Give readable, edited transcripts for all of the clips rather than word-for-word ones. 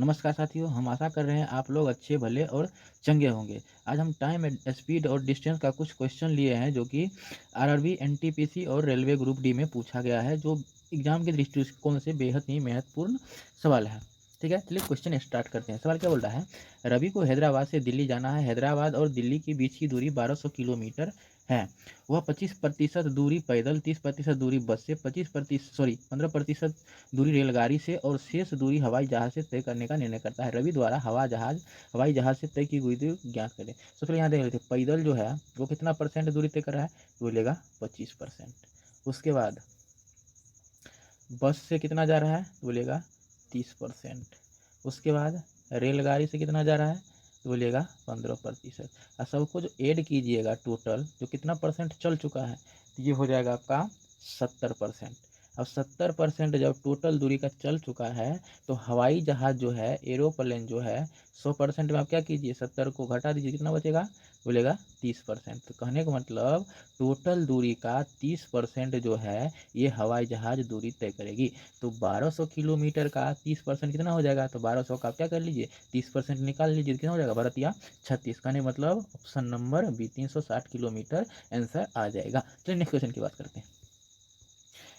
नमस्कार साथियों, हम आशा कर रहे हैं आप लोग अच्छे भले और चंगे होंगे। आज हम टाइम स्पीड और डिस्टेंस का कुछ क्वेश्चन लिए हैं जो कि आरआरबी, एनटीपीसी और रेलवे ग्रुप डी में पूछा गया है, जो एग्जाम के दृष्टिकोण से बेहद ही महत्वपूर्ण सवाल है। ठीक है, चलिए क्वेश्चन स्टार्ट करते हैं। सवाल क्या बोल रहा है? रवि को हैदराबाद से दिल्ली जाना है। हैदराबाद और दिल्ली के बीच की दूरी 1200 किलोमीटर है। वह 25% दूरी पैदल, 30% दूरी बस से, 15% दूरी रेलगाड़ी से और शेष दूरी हवाई जहाज से तय करने का निर्णय करता है। रवि द्वारा हवाई जहाज से तय की हुई दूरी ज्ञात करें। सबसे पहले यहाँ देख लेते हैं, पैदल जो है वो कितना परसेंट दूरी तय कर रहा है, तो बोलेगा 25%। उसके बाद बस से कितना जा रहा है, तो बोलेगा 30%। उसके बाद रेलगाड़ी से कितना जा रहा है, तो बोलिएगा 15%। और सबको जो ऐड कीजिएगा टोटल, जो कितना परसेंट चल चुका है, तो ये हो जाएगा आपका 70%। अब 70% जब टोटल दूरी का चल चुका है, तो हवाई जहाज जो है, एरोप्लेन जो है, 100% में आप क्या कीजिए, 70 को घटा दीजिए, कितना बचेगा, बोलेगा 30%। तो कहने का मतलब टोटल दूरी का 30% जो है ये हवाई जहाज दूरी तय करेगी। तो 1200 किलोमीटर का 30% कितना हो जाएगा, तो 1200 का आप क्या कर लीजिए, 30% निकाल लीजिए, कितना हो जाएगा, 12 या 36। कहने मतलब ऑप्शन नंबर बी 360 किलोमीटर आंसर आ जाएगा। चलिए नेक्स्ट क्वेश्चन की बात करते हैं।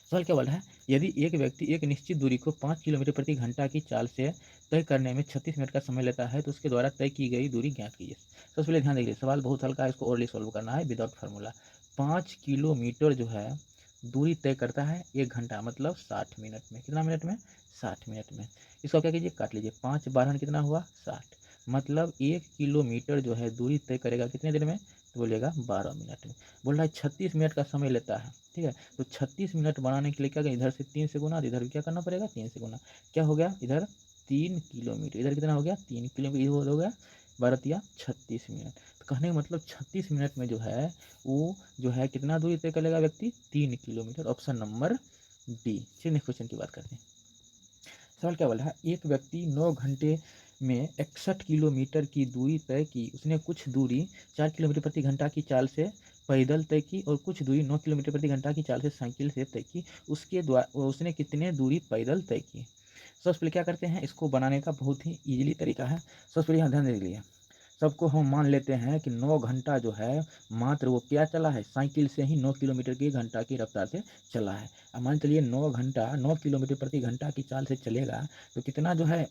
सवाल क्या बोल रहा है? यदि एक व्यक्ति एक निश्चित दूरी को 5 किलोमीटर प्रति घंटा की चाल से तय करने में 36 मिनट का समय लेता है, तो उसके द्वारा तय की गई दूरी ज्ञात कीजिए। सबसे पहले ध्यान देखिए, सवाल बहुत हल्का है, इसको ओरली सॉल्व करना है विदाउट फार्मूला। 5 किलोमीटर जो है दूरी तय करता है 1 घंटा, मतलब 60 मिनट में। कितना मिनट में, 60 मिनट में। इसको क्या कीजिए, काट लीजिए, 5 बारह कितना हुआ, 60। मतलब 1 किलोमीटर जो है दूरी तय करेगा कितने देर में, तो बोलिएगा 12 मिनट में। बोल रहा है 36 मिनट का समय लेता है। ठीक है, तो 36 मिनट बनाने के लिए क्या करें, इधर से 3 से गुना, इधर क्या करना पड़ेगा, 3 से गुना। क्या हो गया, इधर 3 किलोमीटर, इधर कितना हो गया, 3 किलोमीटर, इधर हो गया 36 मिनट। तो कहने का मतलब 36 मिनट में जो है वो जो है कितना दूरी तय करेगा व्यक्ति, 3 किलोमीटर। Option number D. चलिए नेक्स्ट क्वेश्चन की बात करते हैं। सवाल क्या बोल रहा है? एक व्यक्ति 9 घंटे में 61 किलोमीटर की दूरी तय की। उसने कुछ दूरी 4 किलोमीटर प्रति घंटा की चाल से पैदल तय की और कुछ दूरी 9 किलोमीटर प्रति घंटा की चाल से साइकिल से तय की। उसके द्वारा उसने कितने दूरी पैदल तय की? सबसे पहले क्या करते हैं, इसको बनाने का बहुत ही ईजिली तरीका है। सबसे पहले यहाँ ध्यान दे लीजिए, सबको हम मान लेते हैं कि 9 घंटा जो है मात्र वो क्या चला है, साइकिल से ही 9 किलोमीटर की घंटा की रफ्तार से चला है। अब मान चलिए 9 घंटा 9 किलोमीटर प्रति घंटा की चाल से चलेगा, तो कितना जो है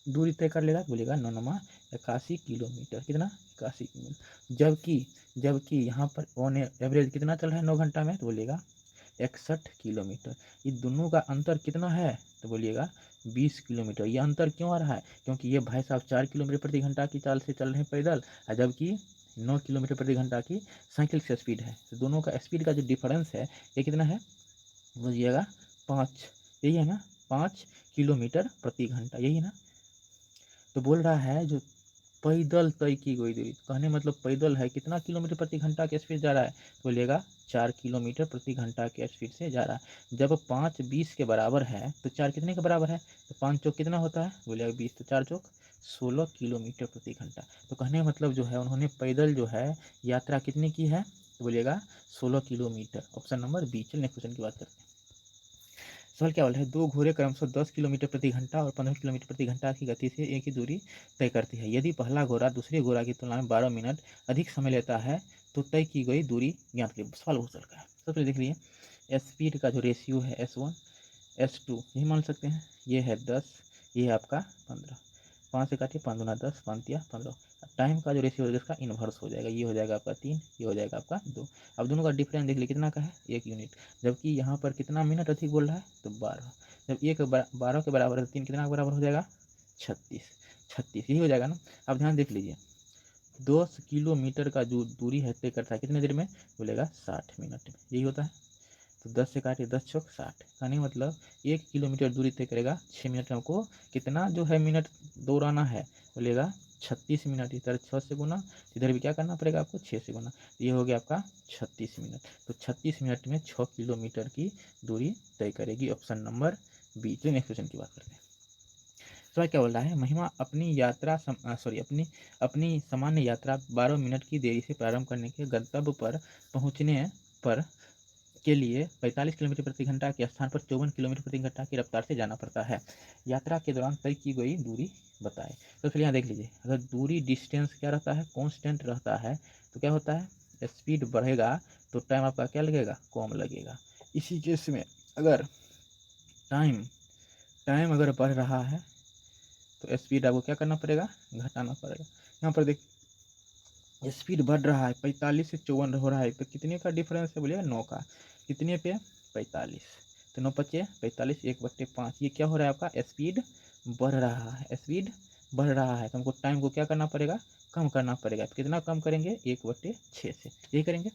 दूरी तय कर लेगा, बोलेगा 9 9 81 किलोमीटर। कितना, 81 किलोमीटर। जबकि जबकि यहाँ पर ऑन एवरेज कितना चल रहा है 9 घंटा में, तो बोलिएगा 61 किलोमीटर। ये दोनों का अंतर कितना है, तो बोलिएगा 20 किलोमीटर। ये अंतर क्यों आ रहा है, क्योंकि ये भाई साहब 4 किलोमीटर प्रति घंटा की चाल से चल रहे हैं पैदल, और जबकि 9 किलोमीटर प्रति घंटा की साइकिल से स्पीड है। तो दोनों का स्पीड का जो डिफरेंस है ये कितना है, बोलिएगा 5। यही है ना, 5 किलोमीटर प्रति घंटा, यही है ना। तो बोल रहा है जो पैदल तय की गई दूरी, कहने मतलब पैदल है कितना किलोमीटर प्रति घंटा के स्पीड जा रहा है, बोलिएगा 4 किलोमीटर प्रति घंटा के स्पीड से जा रहा है। जब 5 20 के बराबर है, तो 4 कितने के बराबर है, तो 5 चौक कितना होता है, बोलिएगा 20, तो 4 चौक 16 किलोमीटर प्रति घंटा। तो कहने का मतलब जो है उन्होंने पैदल जो है यात्रा कितनी की है, तो बोलिएगा 16 किलोमीटर। Option number B. चलिए नेक्स्ट क्वेश्चन की बात करते हैं। सवाल क्या बोल रहा है? दो घोड़े क्रमशः 10 किलोमीटर प्रति घंटा और 15 किलोमीटर प्रति घंटा की गति से एक ही दूरी तय करती है। यदि पहला घोड़ा दूसरे घोड़ा की तुलना में 12 मिनट अधिक समय लेता है, तो तय की गई दूरी ज्ञात करिए। सवाल बहुत सरल है। सबसे पहले देख लीजिए, स्पीड का जो रेशियो है S1 S2 यही मान सकते हैं। ये है 10, ये है आपका 15। 5 से काटिए, 5 दूना 10, 5 या 15। टाइम का जो रेशियो होगा इसका इन्वर्स हो जाएगा, ये हो जाएगा आपका 3, ये हो जाएगा आपका 2। अब दोनों का डिफरेंस देख लीजिए कितना का है, 1 यूनिट। जबकि यहाँ पर कितना मिनट अधिक बोल रहा है, तो 12। जब 12 के बराबर है, तो 3 कितना के बराबर हो जाएगा, 36। 36 यही हो जाएगा ना। अब ध्यान देख लीजिए, 10 किलोमीटर का जो दूरी है तय करता है कितने देर में, बोलेगा 60 मिनट में। यही होता है। तो 10 से काटिए, 10 चौक 60। कहने मतलब 1 किलोमीटर दूरी तय करेगा 6 मिनट में। हमको कितना जो है मिनट दौड़ाना है, बोलेगा 36 मिनट। इधर 6 से गुना, इधर भी क्या करना पड़ेगा आपको, 6 से गुना। तो ये हो गया आपका 36 मिनट। तो 36 मिनट में 6 किलोमीटर की दूरी तय करेगी। Option number B. तो नेक्स्ट क्वेश्चन की बात करते हैं। सवाल क्या बोल रहा है? महिमा अपनी यात्रा अपनी सामान्य यात्रा 12 मिनट की देरी से प्रारंभ करने के गंतव्य पर पहुंचने पर के लिए 45 किलोमीटर प्रति घंटा के स्थान पर 54 किलोमीटर प्रति घंटा की रफ्तार से जाना पड़ता है। यात्रा के दौरान तय की गई दूरी बताएं। तो चलिए यहाँ देख लीजिए, अगर दूरी डिस्टेंस क्या रहता है, कांस्टेंट रहता है, तो क्या होता है, स्पीड बढ़ेगा तो टाइम आपका क्या लगेगा, कम लगेगा। इसी केस में अगर टाइम अगर बढ़ रहा है तो स्पीड आपको क्या करना पड़ेगा, घटाना पड़ेगा। यहाँ पर देख स्पीड बढ़ रहा है, 45 से 54 हो रहा है, तो कितने का डिफरेंस है बोलिएगा, 9 का। कितने पे, 45, तो 9 पच्चे 45, 1/5। ये क्या हो रहा है आपका, स्पीड बढ़ रहा है, स्पीड बढ़ रहा है, तो हमको टाइम को क्या करना पड़ेगा, कम करना पड़ेगा। कितना कम करेंगे, 1/6 से, यही करेंगे।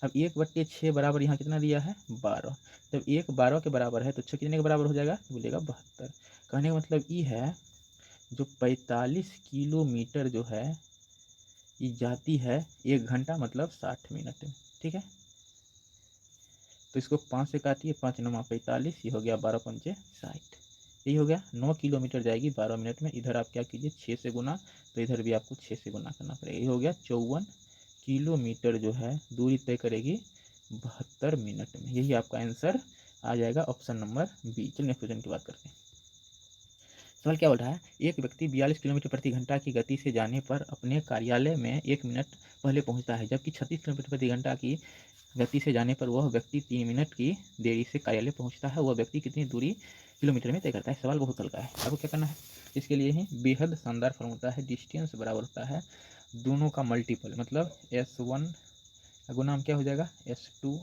अब 1/6 बराबर यहाँ कितना दिया है, 12। जब 1 12 के बराबर है तो 6 कितने के बराबर हो जाएगा, बोलिएगा 72। कहने का मतलब ये है, जो 45 किलोमीटर जो है ये जाती है 1 घंटा मतलब 60 मिनट में, ठीक है। तो इसको 5 से काटिए, 5 9 45, ये हो गया 12 पंचे 60, यही हो गया। 9 किलोमीटर जाएगी 12 मिनट में। इधर आप क्या कीजिए, 6 से गुना, तो इधर भी आपको 6 से गुना करना पड़ेगा। ये हो गया 54 किलोमीटर जो है दूरी तय करेगी 72 मिनट में। यही आपका आंसर आ जाएगा, ऑप्शन नंबर बी। चलिए नेक्स्ट क्वेश्चन की बात करते हैं। सवाल क्या बोल रहा है, एक व्यक्ति 42 किलोमीटर प्रति घंटा की गति से जाने पर अपने कार्यालय में 1 मिनट पहले पहुंचता है, जबकि 36 किलोमीटर प्रति घंटा की गति से जाने पर वह व्यक्ति 3 मिनट की देरी से कार्यालय पहुंचता है। वह व्यक्ति कितनी दूरी किलोमीटर में तय करता है। सवाल बहुत हल्का है, आपको क्या करना है, इसके लिए ही बेहद शानदार फॉर्मूला है। डिस्टेंस बराबर होता है दोनों का मल्टीपल, मतलब S1 गुना हम क्या हो जाएगा, S2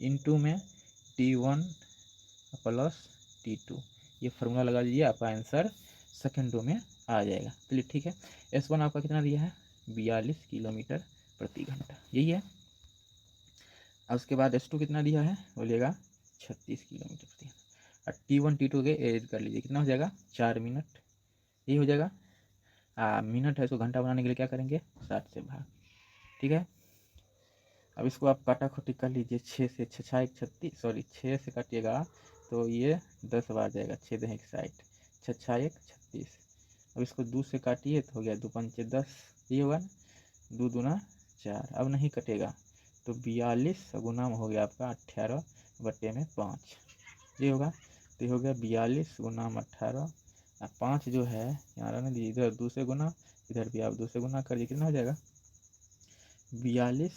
इंटू में T1 प्लस T2। ये फार्मूला लगा लीजिए, आपका आंसर सेकेंडों में आ जाएगा। चलिए ठीक है, S1 आपका कितना दिया है, 42 किलोमीटर प्रति घंटा, यही है। और उसके बाद S2 कितना दिया है, बोलिएगा 36 किलोमीटर प्रति घंटा। और T1 T2 के एड कर लीजिए, कितना हो जाएगा, 4 मिनट, यही हो जाएगा। मिनट है, इसको घंटा बनाने के लिए क्या करेंगे, 60 से भाग, ठीक है। अब इसको आप काटा खोटी कर लीजिए, 6 से 6 6 36, सॉरी 6 से काटिएगा तो ये 10 बार जाएगा, 6 2 60, 6 6 36। अब इसको 2 से काटिए तो हो गया 2 पंचे 10, ये होगा ना, 2 दूना 4। अब नहीं कटेगा तो 42 गुना में हो गया आपका 18/5, ये होगा। तो ये हो गया 42 गुना 18, 5 जो है यहाँ रहने दीजिए, इधर 2 से गुना, इधर भी आप 2 से गुना कर दिए, कितना हो जाएगा, 42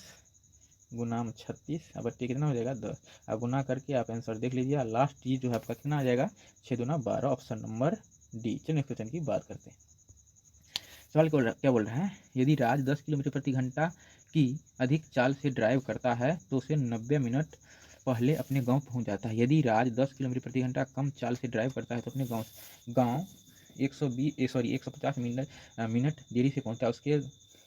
गुना 36, अब बट्टी कितना हो जाएगा, 10। अब गुना करके आप आंसर देख लीजिए, लास्ट चीज जो है आपका कितना आ जाएगा, 6 दूना 12, ऑप्शन नंबर डी। चलिए नेक्स्ट क्वेश्चन की बात करते हैं। सवाल क्या बोल रहा है, यदि राज 10 किलोमीटर प्रति घंटा की अधिक चाल से ड्राइव करता है तो उसे 90 मिनट पहले अपने गांव पहुंच जाता है। यदि राज 10 किलोमीटर प्रति घंटा कम चाल से ड्राइव करता है तो अपने गांव 150 मिनट देरी से पहुंचता है। उसके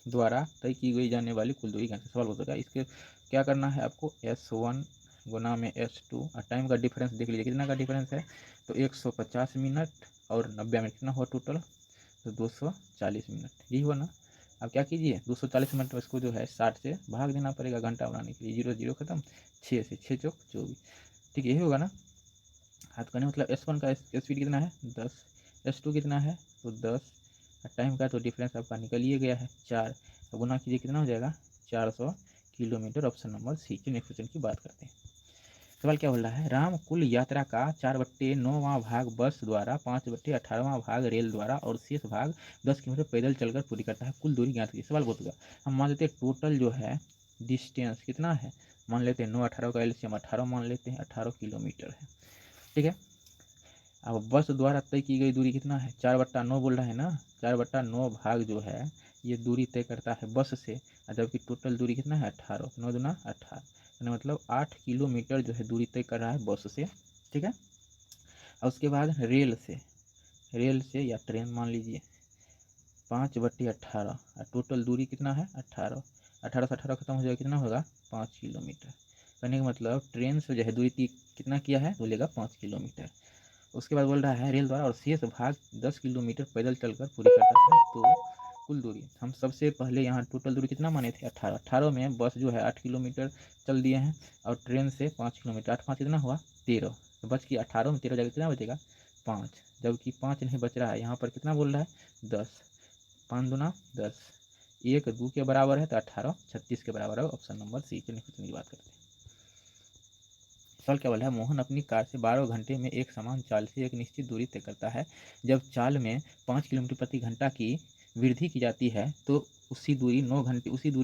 द्वारा तय की गई जाने वाली कुल दूरी घंटे। सवाल होता है इसके क्या करना है आपको, S1 गुना में S2 और टाइम का डिफरेंस देख लीजिए, कितना का डिफरेंस है, तो 150 मिनट और 90 मिनट, कितना हुआ टोटल, तो 240 मिनट, यही हुआ ना। अब क्या कीजिए, 240 मिनट में इसको जो है 60 से भाग देना पड़ेगा घंटा बनाने के लिए, 0 0 खत्म, 6 से 6 चौक 24, ठीक यही होगा ना। हाथ करने मतलब S1 का स्पीड कितना है, 10, S2 कितना है, तो 10, टाइम का तो डिफरेंस आपका निकल ही गया है 4, तो गुना कीजिए, कितना हो जाएगा, 400 किलोमीटर, ऑप्शन नंबर सी। की नेक्स्ट क्वेश्चन की बात करते हैं। सवाल क्या बोल रहा है, राम कुल यात्रा का 4/9वां भाग बस द्वारा, 5/18वां भाग रेल द्वारा और शेष भाग 10 किलोमीटर पैदल चलकर पूरी करता है। कुल दूरी ज्ञात कीजिए। सवाल बहुत होगा, हम मान लेते हैं टोटल जो है डिस्टेंस कितना है, मान लेते हैं 9 18 का एलसीएम 18 मान लेते हैं, 18 किलोमीटर है, ठीक है। अब बस द्वारा तय की गई दूरी कितना है, 4/9 बोल रहा है ना, 4/9 भाग जो है ये दूरी तय करता है बस से, जबकि टोटल दूरी कितना है, 18, 9 दूना 18, मतलब 8 किलोमीटर जो है दूरी तय कर रहा है बस से, ठीक है। और उसके बाद रेल से या ट्रेन मान लीजिए 5/18, और टोटल दूरी कितना है, 18, 18 से 18 खत्म हो जाएगा, कितना होगा, 5 किलोमीटर। कहने का मतलब ट्रेन से जो है दूरी कितना किया है, बोलेगा 5 किलोमीटर। उसके बाद बोल रहा है रेल द्वारा और शेष भाग 10 किलोमीटर पैदल चलकर पूरी करता है। तो कुल दूरी हम सबसे पहले यहाँ टोटल दूरी कितना माने थे, 18, 18 में बस जो है 8 किलोमीटर चल दिए हैं और ट्रेन से 5 किलोमीटर, 8 5 कितना हुआ 13, तो बच की 18 में 13 जाकर कितना बचेगा 5, जबकि 5 नहीं बच रहा है, यहाँ पर कितना बोल रहा है 10, 5 दूना 10, 1 2 के बराबर है तो 18 36 के बराबर है, ऑप्शन नंबर सी। चलिए क्वेश्चन की बात करते हैं। सवाल क्या बोला है, मोहन अपनी कार से 12 घंटे में एक समान चाल से एक निश्चित दूरी तय करता है। जब चाल में 5 किलोमीटर प्रति घंटा की वृद्धि की जाती है तो उसी दूरी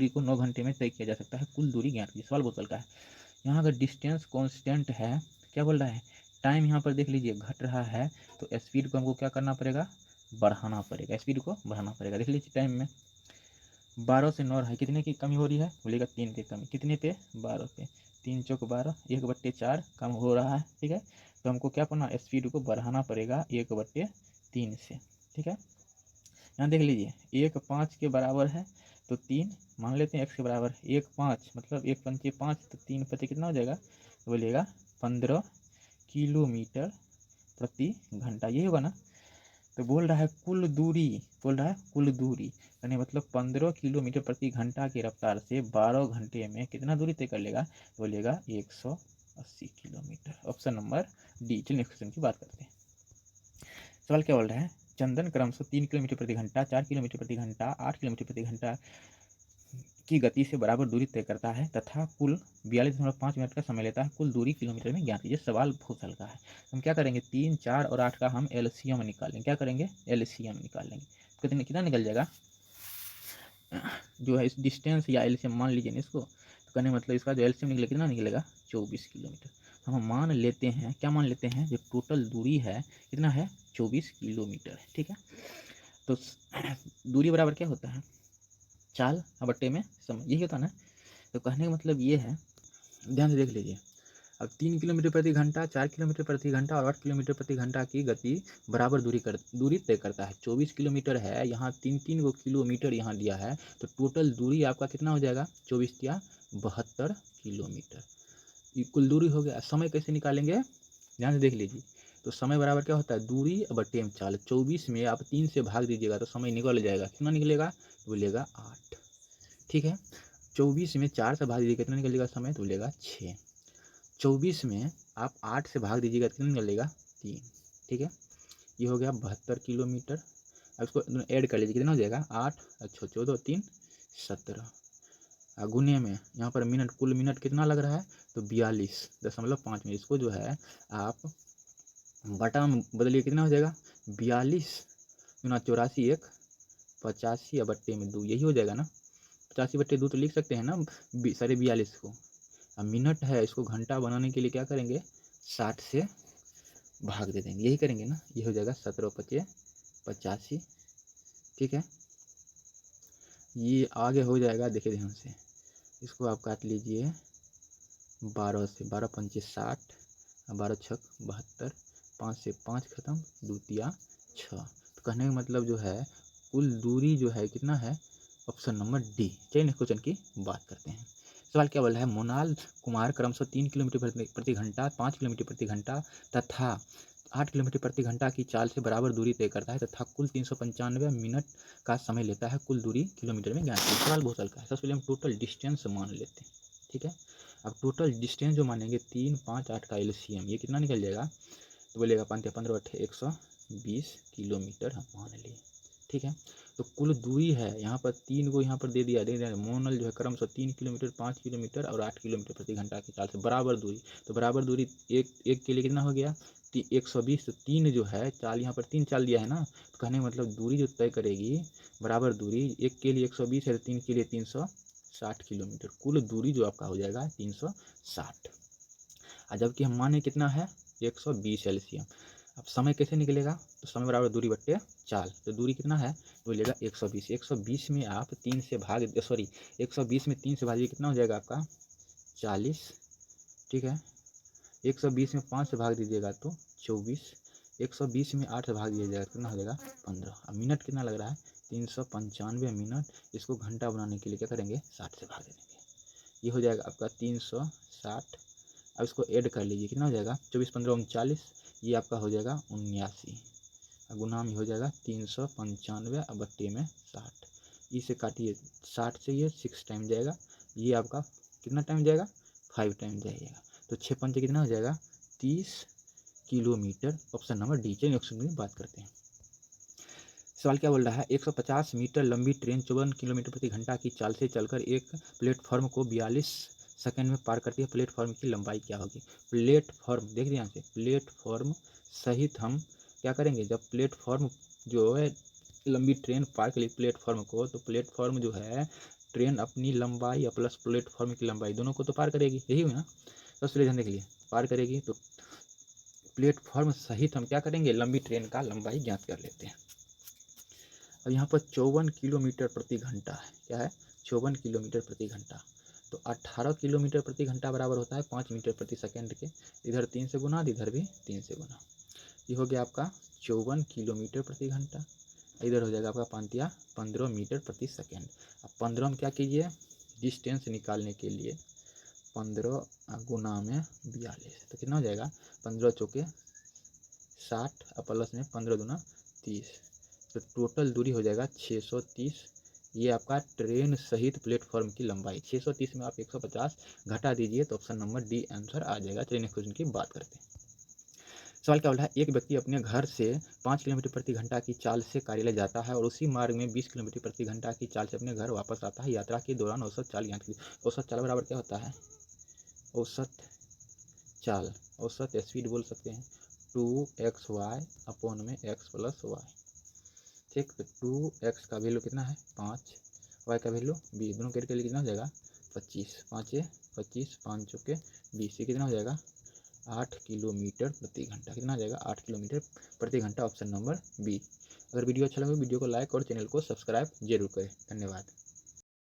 को 9 घंटे में तय किया जा सकता है। कुल दूरी ज्ञात कीजिए। सवाल बहुत हल्का है। यहाँ अगर डिस्टेंस कांस्टेंट है, क्या बोल रहा है, टाइम यहाँ पर देख लीजिए घट रहा है, तो स्पीड को हमको क्या करना पड़ेगा, बढ़ाना पड़ेगा, स्पीड को बढ़ाना पड़ेगा। देख लीजिए टाइम में 12 से 9 है, कितने की कमी हो रही है, बोलेगा 3 की कमी, कितने पे, 12 पे, 3 चौक 12, 1/4 कम हो रहा है, ठीक है। तो हमको क्या करना, स्पीड को बढ़ाना पड़ेगा 1/3 से, ठीक है। यहाँ देख लीजिए 1 5 के बराबर है, तो 3 मान लेते हैं x के बराबर, 1 5 मतलब 1 पंचे 5, तो 3 पचे कितना हो जाएगा, तो बोलिएगा 15 किलोमीटर प्रति घंटा, यही होगा ना। तो बोल रहा है कुल दूरी, बोल रहा है कुल दूरी, यानी मतलब 15 किलोमीटर प्रति घंटा की रफ्तार से 12 घंटे में कितना दूरी तय कर लेगा, बोलिएगा 180 किलोमीटर, ऑप्शन नंबर डी। चलिए क्वेश्चन की बात करते हैं। सवाल क्या बोल रहा है, चंदन क्रमशः 3 किलोमीटर प्रति घंटा, 4 किलोमीटर प्रति घंटा, 8 किलोमीटर प्रति घंटा की गति से बराबर दूरी तय करता है तथा कुल 42.5 मिनट का समय लेता है। कुल दूरी किलोमीटर में ज्ञात कीजिए। सवाल बहुत हल्का है। हम क्या करेंगे, 3 4 और 8 का हम एलसीएम निकालेंगे। क्या करेंगे, एलसीएम निकालेंगे। कितने कितना निकल जाएगा, जो है इस डिस्टेंस या एलसीएम मान लीजिए इसको, तो कहने मतलब इसका जो एलसीएम निकलेगा कितना निकलेगा, 24 किलोमीटर। हम मान लेते हैं, क्या मान लेते हैं, जो टोटल दूरी है कितना है, 24 किलोमीटर है, ठीक है। तो दूरी बराबर क्या होता है, चाल बट्टे में समय, यही होता है ना। तो कहने का मतलब ये है, ध्यान से देख लीजिए। अब 3 किलोमीटर प्रति घंटा, 4 किलोमीटर प्रति घंटा और 8 किलोमीटर प्रति घंटा की गति बराबर दूरी तय करता है। 24 किलोमीटर है, यहाँ 3 गो किलोमीटर यहाँ दिया है, तो टोटल दूरी आपका कितना हो जाएगा, 24 या 72 किलोमीटर, ये कुल दूरी हो गया। समय कैसे निकालेंगे, ध्यान से देख लीजिए। तो समय बराबर क्या होता है, दूरी बटे में चाल। 24 में आप 3 से भाग दीजिएगा तो समय निकल जाएगा, कितना निकलेगा, तो बोलिएगा 8, ठीक है। 24 में 4 से भाग दीजिएगा कितना निकलेगा समय, तो बोलेगा 6। 24 में आप 8 से भाग दीजिएगा कितना निकलेगा, 3, ठीक है। ये हो गया 72 किलोमीटर। अब इसको ऐड कर लीजिए, कितना हो जाएगा, 8 अच्छा 14 3 17, गुने में यहाँ पर मिनट, कुल मिनट कितना लग रहा है, तो 42.5 मिनट। इसको जो है आप बटा में बदलिए, कितना हो जाएगा, 42 गुना 84 1 85 या बट्टे में 2, यही हो जाएगा ना। 85/2 तो लिख सकते हैं ना, 42.5 को। अब मिनट है, इसको घंटा बनाने के लिए क्या करेंगे, 60 से भाग दे देंगे, यही करेंगे ना। ये हो जाएगा 17 × 5 = 85, ठीक है। ये आगे हो जाएगा, देखिए ध्यान से, इसको आप काट लीजिए 12 से, 12 × 5 = 60, 12 × 6 = 72, 5 से 5 खत्म, 2 × 6। तो कहने का मतलब जो है कुल दूरी जो है कितना है, ऑप्शन नंबर डी। चलिए नेक्स्ट क्वेश्चन की बात करते हैं। सवाल क्या बोला है, मोनाल कुमार क्रमशः 3 किलोमीटर प्रति घंटा, 5 किलोमीटर प्रति घंटा तथा 8 किलोमीटर प्रति घंटा की चाल से बराबर दूरी तय करता है तथा कुल 395 मिनट का समय लेता है। कुल दूरी किलोमीटर में ज्ञात कीजिए। सवाल बहुत हल्का है। सबसे पहले हम टोटल डिस्टेंस मान लेते हैं, ठीक है। अब टोटल डिस्टेंस जो मानेंगे 3 5 8 का एलसीएम, ये कितना निकल जाएगा, तो बोलेगा 5 × 15 = 120 किलोमीटर हम मान लिए, ठीक है। तो कुल दूरी है, यहाँ पर 3 को यहाँ पर दे दिया मोनल जो है क्रमशः 3 किलोमीटर, 5 किलोमीटर और 8 किलोमीटर प्रति घंटा की चाल से बराबर दूरी। तो बराबर दूरी एक के लिए कितना हो गया, 120। तो 3 जो है चाल, यहाँ पर 3 चाल दिया है ना, तो कहने का मतलब दूरी जो तय करेगी, बराबर दूरी, एक के लिए 120 है, 3 के लिए 360 किलोमीटर। कुल दूरी जो आपका हो जाएगा 360, और जबकि हम माने कितना है, 120 एलसीएम। अब समय कैसे निकलेगा, तो समय बराबर दूरी बट्टे चाल। तो दूरी कितना है, तो बोलिएगा 120। 120 में आप 3 से भाग, सॉरी 120 में 3 से भागिए, कितना हो जाएगा आपका 40, ठीक है। 120 में 5 से भाग दीजिएगा तो 24, 120 में 8 से भाग दिया जाएगा, कितना हो जाएगा 15। अब मिनट कितना लग रहा है, 395 मिनट। इसको घंटा बनाने के लिए क्या करेंगे, 60 से भाग देंगे, ये हो जाएगा आपका 360। अब इसको ऐड कर लीजिए, कितना हो जाएगा, 24 15 39, ये आपका हो जाएगा 79, गुना में हो जाएगा 395 और बट्टे में 60, इसे काटिए 60 से, ये 6 टाइम जाएगा, ये आपका कितना टाइम जाएगा, 5 टाइम जाएगा। तो 6 पंचे कितना हो जाएगा, 30 किलोमीटर, ऑप्शन नंबर डी। चलिए ऑप्शन की बात करते हैं। सवाल क्या बोल रहा है, 150 मीटर लंबी ट्रेन 54 किलोमीटर प्रति घंटा की चाल से चलकर एक प्लेटफॉर्म को 42 सेकंड में पार करती है, प्लेटफॉर्म की लंबाई क्या होगी। प्लेटफॉर्म देख दिया यहाँ से, प्लेटफॉर्म सहित हम क्या करेंगे, जब प्लेटफॉर्म जो है लंबी ट्रेन पार करेगी प्लेटफॉर्म को, तो प्लेटफॉर्म जो है ट्रेन अपनी लंबाई या प्लस प्लेटफॉर्म की लंबाई दोनों को तो पार करेगी, यही हुई ना। तो इसलिए ध्यान के लिए पार करेगी, तो प्लेटफॉर्म सहित हम क्या करेंगे, लंबी ट्रेन का लंबाई ज्ञात कर लेते हैं। अब यहाँ पर 54 किलोमीटर प्रति घंटा है, क्या है 54 किलोमीटर प्रति घंटा, तो 18 किलोमीटर प्रति घंटा बराबर होता है 5 मीटर प्रति सेकंड के, इधर 3 से गुना, इधर भी 3 से गुना, ये हो गया आपका 54 किलोमीटर प्रति घंटा, इधर हो जाएगा आपका 15 मीटर प्रति सेकंड। अब 15 में क्या कीजिए, डिस्टेंस निकालने के लिए 15 गुना में 42, तो कितना हो जाएगा, 15 चौके 60 और प्लस में 15 दूना 30, तो टोटल दूरी हो जाएगा 630। ये आपका ट्रेन सहित प्लेटफॉर्म की लंबाई, 630 में आप 150 घटा दीजिए तो ऑप्शन नंबर डी आंसर आ जाएगा। चलिए नेक्स्ट क्वेश्चन की बात करते हैं। सवाल क्या बोला है, एक व्यक्ति अपने घर से 5 किलोमीटर प्रति घंटा की चाल से कार्यालय जाता है और उसी मार्ग में 20 किलोमीटर प्रति घंटा की चाल से अपने घर वापस आता है। यात्रा के दौरान औसत चाल ज्ञात कीजिए। औसत चाल बराबर क्या होता है, औसत चाल, औसत स्पीड बोल सकते हैं 2xy अपॉन में x प्लस वाई, ठीक। तो 2x का वैल्यू कितना है 5, y का वैल्यू 20, दोनों करके लिए कितना हो जाएगा 25, 5 25, 5 चौके 20, ये कितना हो जाएगा 8 किलोमीटर प्रति घंटा, कितना हो जाएगा 8 किलोमीटर प्रति घंटा, ऑप्शन नंबर बी। अगर वीडियो अच्छा लगे वीडियो को लाइक और चैनल को सब्सक्राइब जरूर करें। धन्यवाद।